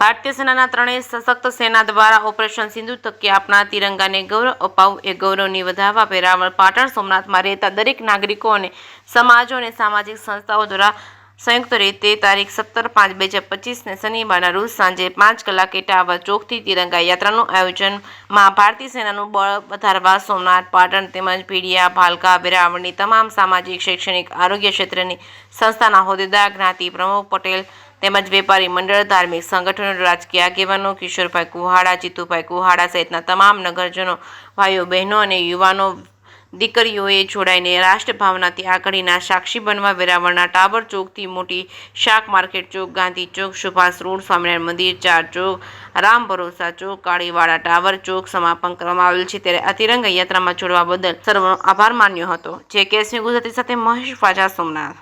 ભારતીય સેનાના ત્રણેય સશક્ત સેના દ્વારા ઓપરેશન સિંધુ થકી આપના તિરંગાને ગૌરવ અપાવવું એ ગૌરવની વધારવા વેરાવળ પાટણ સોમનાથમાં રહેતા દરેક નાગરિકો અને સમાજો અને સામાજિક સંસ્થાઓ દ્વારા સંયુક્ત રીતે તારીખ 17/5/2025ને શનિવારના રોજ સાંજે 5 કલાકે ટાવર ચોકથી તિરંગા યાત્રાનું આયોજન માં ભારતીય સેનાનું બળ વધારવા સોમનાથ પાટણ તેમજ ભીડિયા ભાલકા વેરાવળની તમામ સામાજિક શૈક્ષણિક આરોગ્ય ક્ષેત્રની સંસ્થાના હોદ્દેદાર જ્ઞાતિ પ્રમુખ પટેલ તેમજ વેપારી મંડળ ધાર્મિક સંગઠનો રાજકીય આગેવાનો કિશોરભાઈ કુહાડા જીતુભાઈ કુહાડા સહિતના તમામ નગરજનો ભાઈઓ બહેનો અને યુવાનો દીકરીઓએ જોડાઈને રાષ્ટ્રભાવનાથી આગળના સાક્ષી બનવા વેરાવળના ટાવર ચોકથી મોટી શાક માર્કેટ ચોક ગાંધી ચોક સુભાષ રોડ સ્વામિનારાયણ મંદિર 4 ચોક રામ ભરોસા ચોક કાળીવાડા ટાવર ચોક સમાપન કરવામાં આવેલ છે। ત્યારે આ તિરંગા યાત્રામાં જોડવા બદલ સર્વનો આભાર માન્યો હતો। જે કેસમી ગુજરાતી સાથે મહેશ વાજા સોમનાથ।